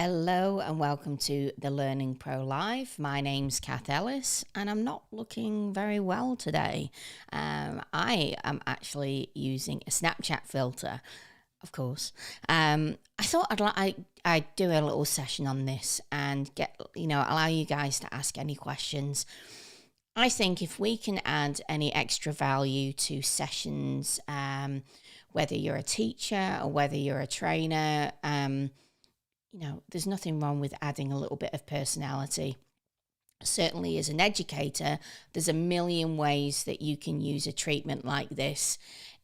Hello and welcome to the Learning Pro Live. My name's Cath Ellis and I'm not looking very well today. I am actually using a Snapchat filter, of course. I thought I'd do a little session on this and allow you guys to ask any questions. I think if we can add any extra value to sessions, whether you're a teacher or whether you're a trainer, there's nothing wrong with adding a little bit of personality. Certainly as an educator, there's a million ways that you can use a treatment like this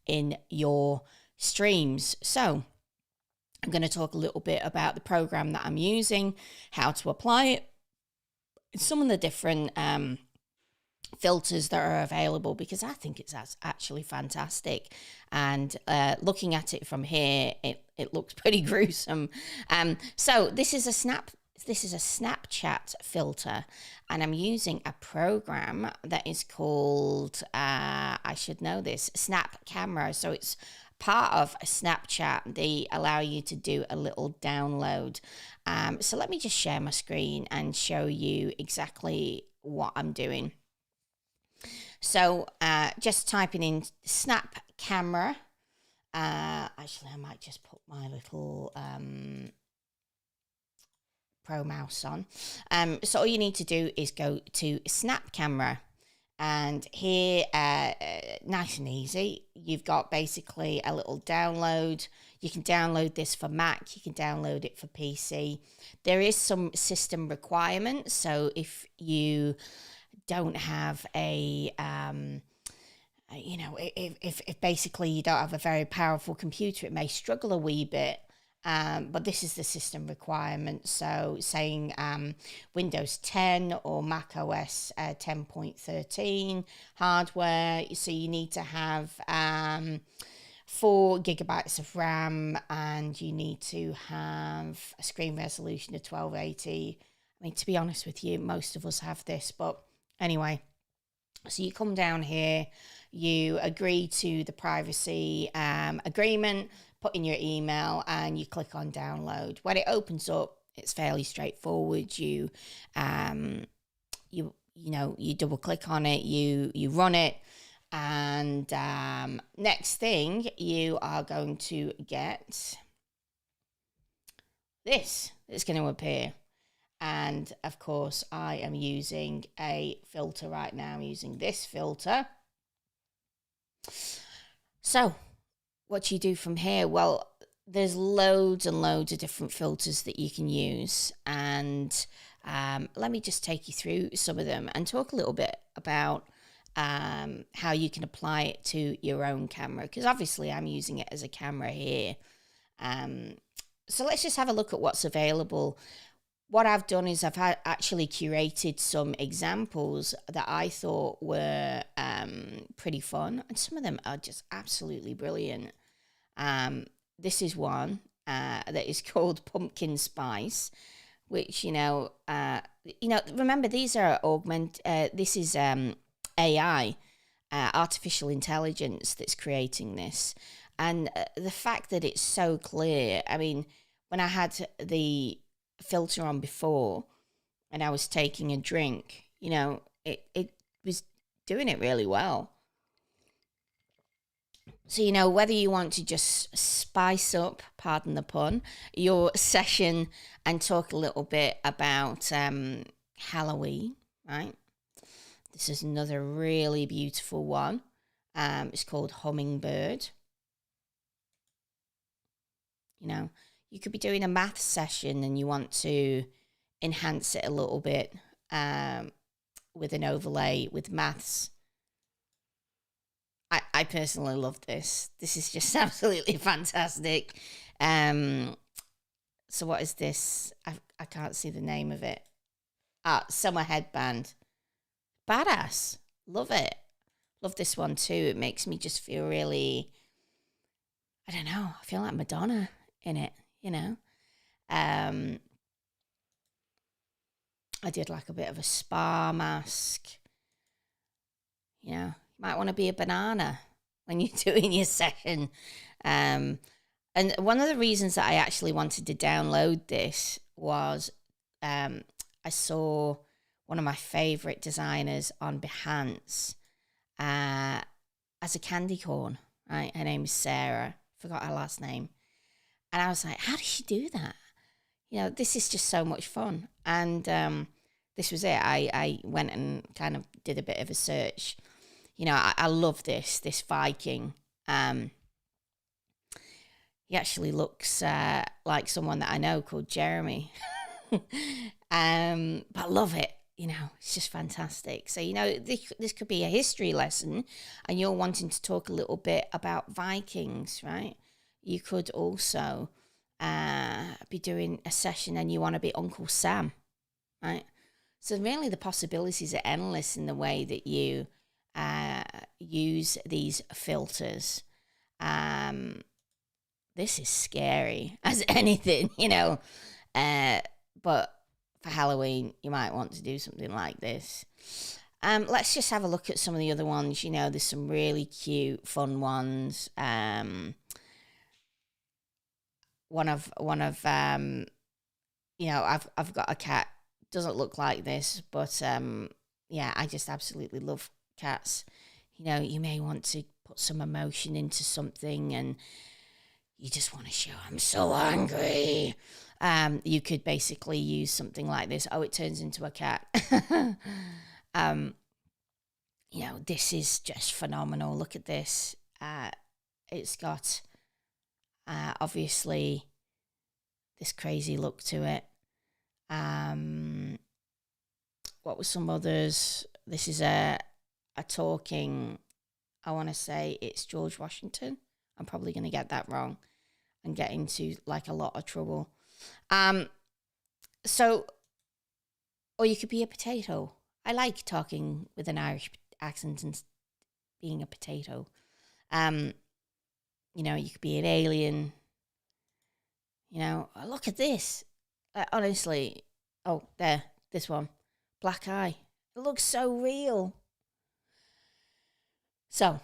in your streams. So I'm going to talk a little bit about the program that I'm using, how to apply it, some of the different filters that are available, because I think it's actually fantastic. And looking at it from here, it looks pretty gruesome. So this is a Snapchat filter, and I'm using a program that is called I should know this, Snap Camera. So it's part of Snapchat. They allow you to do a little download. So let me just share my screen and show you exactly what I'm doing. So just typing in Snap Camera. Actually, I might just put my little pro mouse on. So all you need to do is go to Snap Camera. And here, nice and easy, you've got basically a little download. You can download this for Mac. You can download it for PC. There is some system requirements. So if you don't have if basically you don't have a very powerful computer, it may struggle a wee bit. But this is the system requirement. So saying Windows 10 or Mac OS 10.13 hardware. So you need to have 4 gigabytes of RAM, and you need to have a screen resolution of 1280. I mean, to be honest with you, most of us have this, but anyway. So you come down here, you agree to the privacy agreement, put in your email, and you click on download. When it opens up, it's fairly straightforward. You double click on it, you run it, and next thing you are going to get this. It's going to appear. And of course, I am using a filter right now. I'm using this filter. So what you do from here? Well, there's loads and loads of different filters that you can use. And let me just take you through some of them and talk a little bit about how you can apply it to your own camera. Because obviously I'm using it as a camera here. So let's just have a look at what's available. What I've done is I've actually curated some examples that I thought were pretty fun. And some of them are just absolutely brilliant. This is one that is called Pumpkin Spice, which, remember, these are this is AI, artificial intelligence that's creating this. And the fact that it's so clear, I mean, when I had the filter on before and I was taking a drink, it was doing it really well. So, whether you want to just spice up, pardon the pun, your session and talk a little bit about Halloween, right? This is another really beautiful one. It's called Hummingbird. You could be doing a math session and you want to enhance it a little bit with an overlay with maths. I personally love this. This is just absolutely fantastic. So what is this? I can't see the name of it. Summer Headband. Badass. Love it. Love this one too. It makes me just feel really, I don't know, I feel like Madonna in it. I did like a bit of a spa mask. You might want to be a banana when you're doing your session. And one of the reasons that I actually wanted to download this was I saw one of my favorite designers on Behance as a candy corn, right? Her name is Sarah. Forgot her last name. And I was like, how does she do that? You know, this is just so much fun. And this was it. I went and kind of did a bit of a search. You know, I love this Viking. He actually looks like someone that I know called Jeremy. But I love it. You know, it's just fantastic. So, you know, this could be a history lesson and you're wanting to talk a little bit about Vikings, right? You could also be doing a session and you want to be Uncle Sam, right? So really the possibilities are endless in the way that you use these filters. This is scary as anything, you know, but for Halloween, you might want to do something like this. Let's just have a look at some of the other ones. You know, there's some really cute, fun ones. One of you know, I've got a cat. Doesn't look like this, but yeah, I just absolutely love cats. You know, you may want to put some emotion into something, and you just want to show I'm so angry. You could basically use something like this. Oh, it turns into a cat. You know, this is just phenomenal. Look at this. It's got obviously this crazy look to it. What were some others? This is a talking, I want to say it's George Washington. I'm probably going to get that wrong and get into like a lot of trouble. So, or you could be a potato. I like talking with an Irish accent and being a potato. You know, you could be an alien. You know, look at this. Honestly, oh, there, this one. Black eye. It looks so real. So,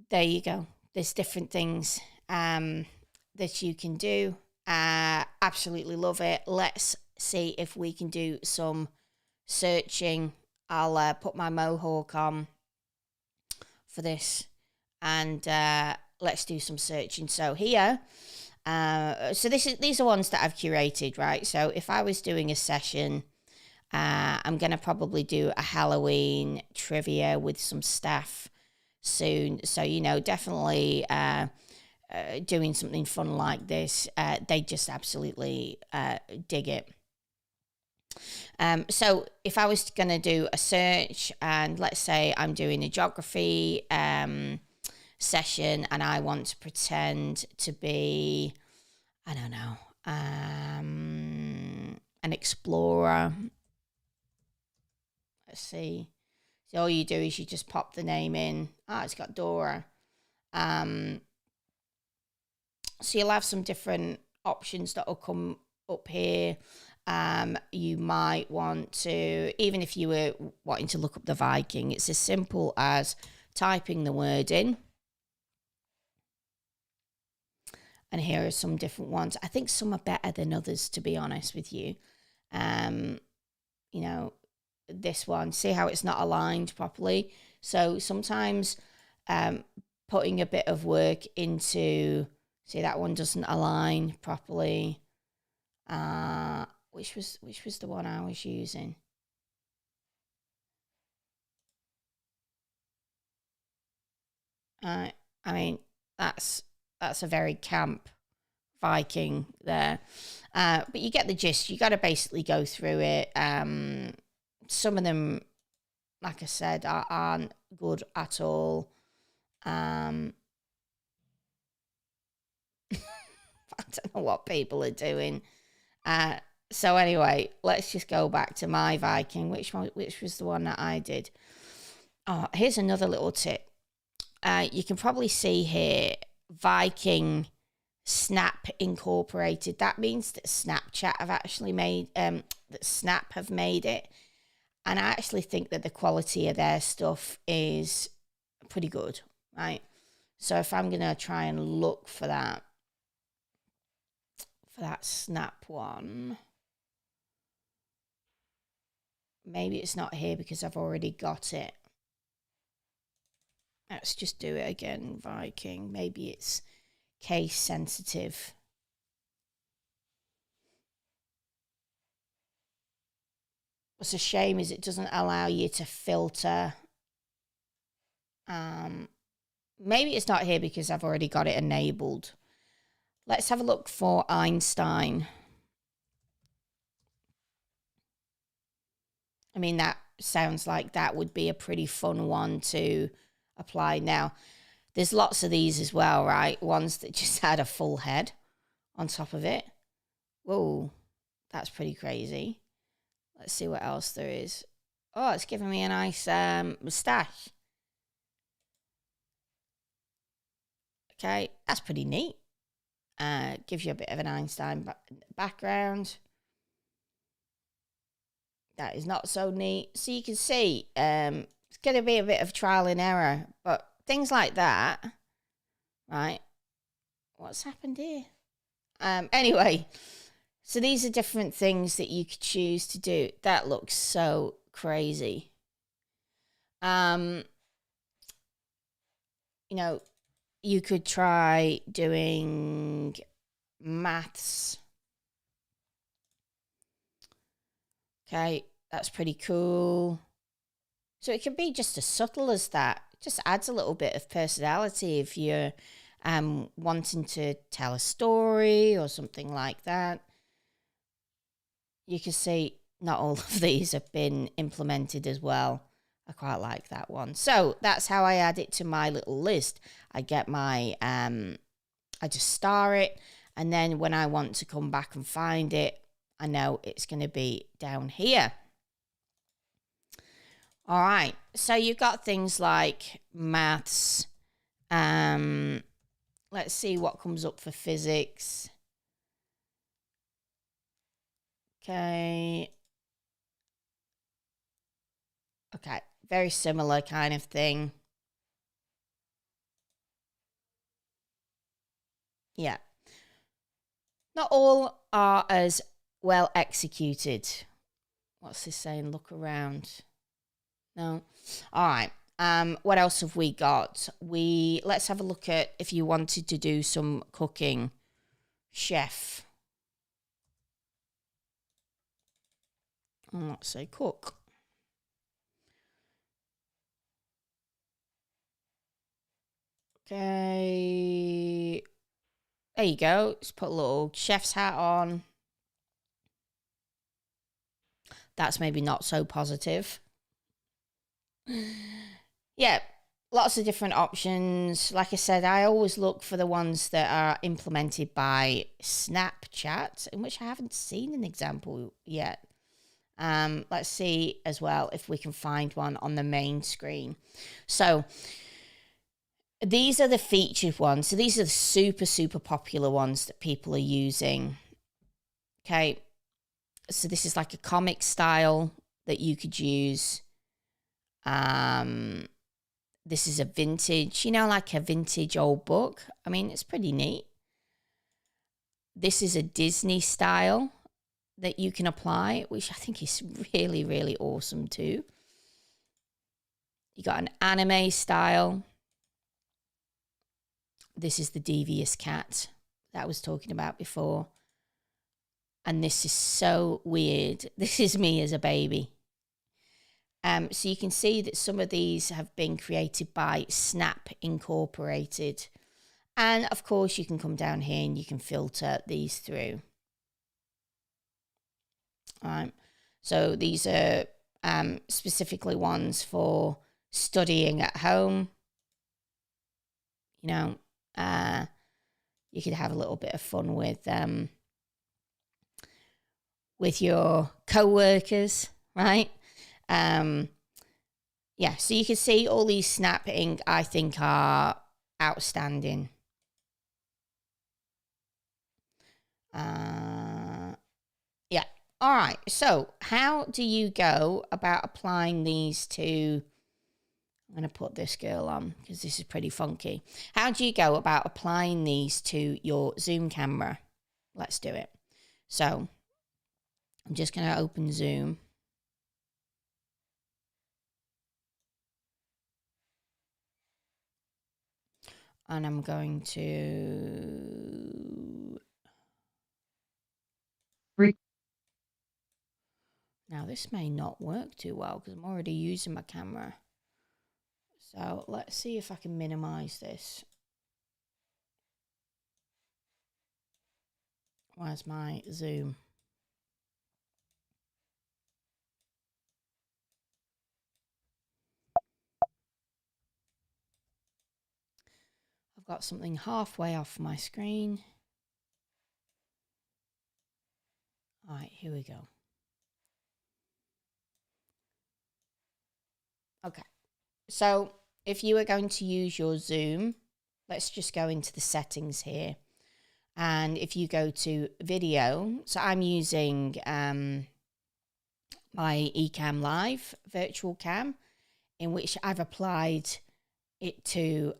there you go. There's different things that you can do. Absolutely love it. Let's see if we can do some searching. I'll put my mohawk on for this and let's do some searching. So here, so these are ones that I've curated, right? So if I was doing a session, I'm going to probably do a Halloween trivia with some staff soon. So, you know, definitely doing something fun like this. They just absolutely dig it. So if I was going to do a search and let's say I'm doing a geography session and I want to pretend to be, I don't know, an explorer. Let's see. So all you do is you just pop the name in. It's got Dora. So you'll have some different options that will come up here. You might want to, even if you were wanting to look up the Viking, it's as simple as typing the word in. And here are some different ones. I think some are better than others, to be honest with you. You know, this one, see how it's not aligned properly. So sometimes putting a bit of work into, see that one doesn't align properly. Which was the one I was using? I mean, that's a very camp Viking there. But you get the gist. You got to basically go through it. Some of them, like I said, aren't good at all. I don't know what people are doing. So anyway, let's just go back to my Viking. Which was the one that I did? Oh, here's another little tip. You can probably see here, Viking Snap Incorporated. That means that Snapchat have actually made, that Snap have made it. And I actually think that the quality of their stuff is pretty good, right? So if I'm going to try and look for that, for that snap one. Maybe it's not here because I've already got it. Let's just do it again, Viking. Maybe it's case sensitive. What's a shame is it doesn't allow you to filter. Maybe it's not here because I've already got it enabled. Let's have a look for Einstein. I mean, that sounds like that would be a pretty fun one to apply. Now, there's lots of these as well, right? Ones that just had a full head on top of it. Whoa, that's pretty crazy. Let's see what else there is. Oh, it's giving me a nice moustache. Okay, that's pretty neat. Gives you a bit of an Einstein background. That is not so neat. So you can see it's going to be a bit of trial and error. But things like that, right? What's happened here? Anyway, so these are different things that you could choose to do. That looks so crazy. You know, you could try doing maths. Okay, that's pretty cool. So it can be just as subtle as that. It just adds a little bit of personality if you're wanting to tell a story or something like that. You can see not all of these have been implemented as well. I quite like that one. So that's how I add it to my little list. I get my, I just star it. And then when I want to come back and find it, I know it's going to be down here. All right. So you've got things like maths. Let's see what comes up for physics. Okay. Okay. Very similar kind of thing. Yeah. Not all are as well executed. What's this saying? Look around. No. All right. What else have we got? Let's have a look at if you wanted to do some cooking. Chef. Let's say cook. Okay. There you go. Just put a little chef's hat on. That's maybe not so positive. Yeah, lots of different options. Like I said, I always look for the ones that are implemented by Snapchat, in which I haven't seen an example yet. Let's see as well if we can find one on the main screen. So these are the featured ones. So these are the super, super popular ones that people are using. Okay. So this is like a comic style that you could use. This is a vintage, like a vintage old book. I mean, it's pretty neat. This is a Disney style that you can apply, which I think is really, really awesome too. You got an anime style. This is the devious cat that I was talking about before. And this is so weird. This is me as a baby. So you can see that some of these have been created by Snap Incorporated. And of course, you can come down here and you can filter these through. All right. So these are specifically ones for studying at home. You could have a little bit of fun with your co-workers, right? Yeah, so you can see all these Snap Ink, I think, are outstanding. Yeah, all right. So how do you go about applying these to... I'm going to put this girl on because this is pretty funky. How do you go about applying these to your Zoom camera? Let's do it. So I'm just going to open Zoom. And I'm going to... Now, this may not work too well because I'm already using my camera. So let's see if I can minimize this. Where's my Zoom? I've got something halfway off my screen. All right, here we go. Okay, so if you are going to use your Zoom, let's just go into the settings here. And if you go to video, so I'm using my eCam Live virtual cam, in which I've applied it to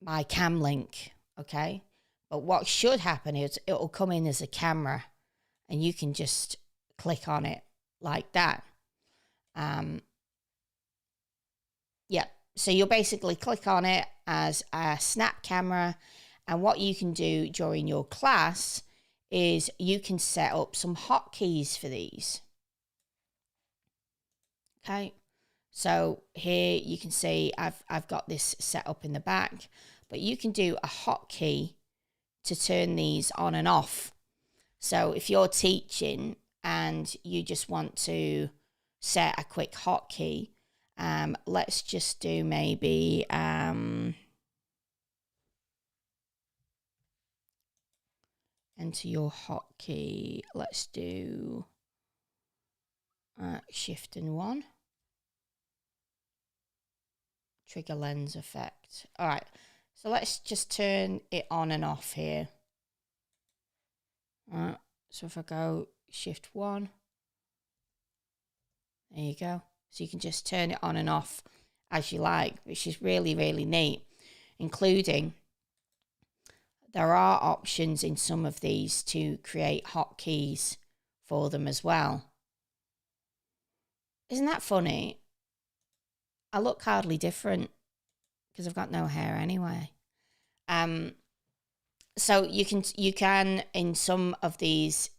my cam link, okay? But what should happen is it'll come in as a camera and you can just click on it like that. Yeah, so you'll basically click on it as a snap camera, and what you can do during your class is you can set up some hotkeys for these. Okay, so here you can see I've got this set up in the back, but you can do a hotkey to turn these on and off. So if you're teaching and you just want to set a quick hotkey, let's just do maybe enter your hotkey. Let's do Shift and 1. Trigger lens effect. All right, so let's just turn it on and off here. All right, so if I go Shift 1, there you go. So you can just turn it on and off as you like, which is really, really neat, including there are options in some of these to create hotkeys for them as well. Isn't that funny? I look hardly different because I've got no hair anyway. So you can in some of these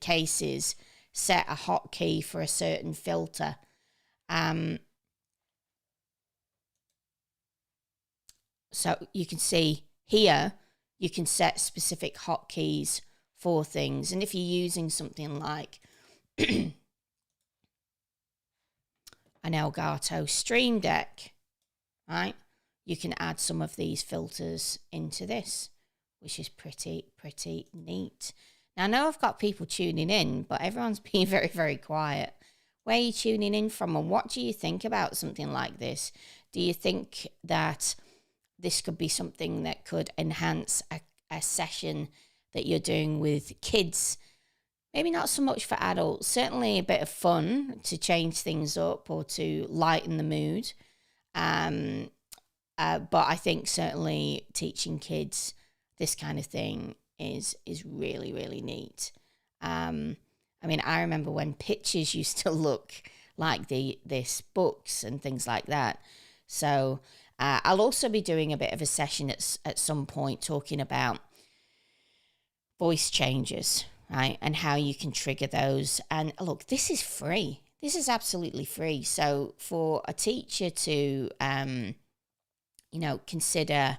cases set a hotkey for a certain filter. So you can see here you can set specific hotkeys for things, and if you're using something like an Elgato Stream Deck, right, you can add some of these filters into this, which is pretty neat. Now, I know I've got people tuning in, but everyone's being very, very quiet. Where are you tuning in from, and what do you think about something like this? Do you think that this could be something that could enhance a session that you're doing with kids? Maybe not so much for adults, certainly a bit of fun to change things up or to lighten the mood. But I think certainly teaching kids this kind of thing is really, really neat. I mean, I remember when pictures used to look like this books and things like that. So I'll also be doing a bit of a session at some point talking about voice changes, right? And how you can trigger those. And look, this is free. This is absolutely free. So for a teacher to, consider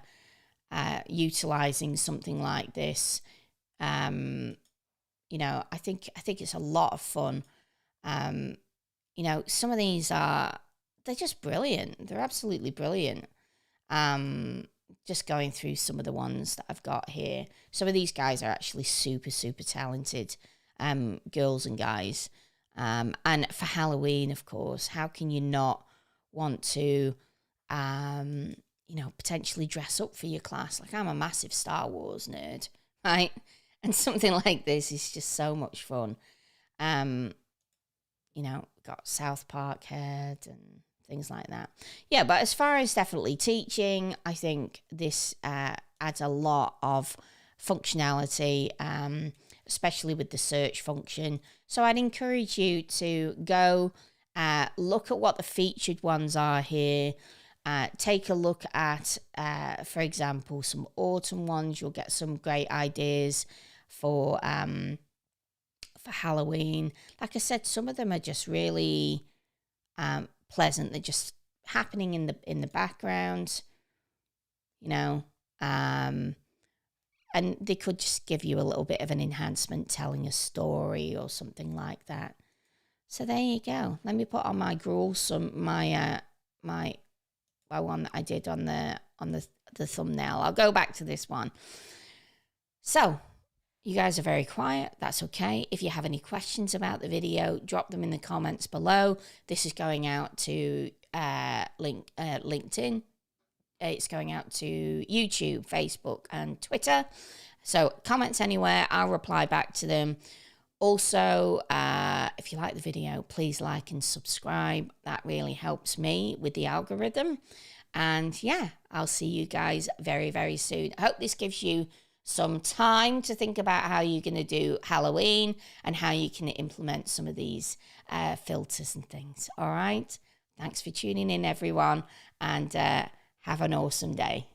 utilizing something like this, I think it's a lot of fun. Some of these they're just brilliant. They're absolutely brilliant. Just going through some of the ones that I've got here. Some of these guys are actually super, super talented, girls and guys. And for Halloween, of course, how can you not want to, potentially dress up for your class? Like, I'm a massive Star Wars nerd, right? And something like this is just so much fun. Got South Park head and things like that. Yeah, but as far as definitely teaching, I think this adds a lot of functionality, especially with the search function. So I'd encourage you to go look at what the featured ones are here. Take a look at, for example, some autumn ones. You'll get some great ideas for Halloween. Like I said, some of them are just really pleasant. They're just happening in the background, you know, and they could just give you a little bit of an enhancement, telling a story or something like that. So there you go. Let me put on my gruel my one that I did on the thumbnail. I'll go back to this one. So you guys are very quiet. That's okay. If you have any questions about the video, drop them in the comments below. This is going out to LinkedIn. It's going out to YouTube, Facebook, and Twitter. So comments anywhere, I'll reply back to them. Also, if you like the video, please like and subscribe. That really helps me with the algorithm. And yeah, I'll see you guys very, very soon. I hope this gives you some time to think about how you're going to do Halloween and how you can implement some of these filters and things. All right. Thanks for tuning in, everyone, and have an awesome day.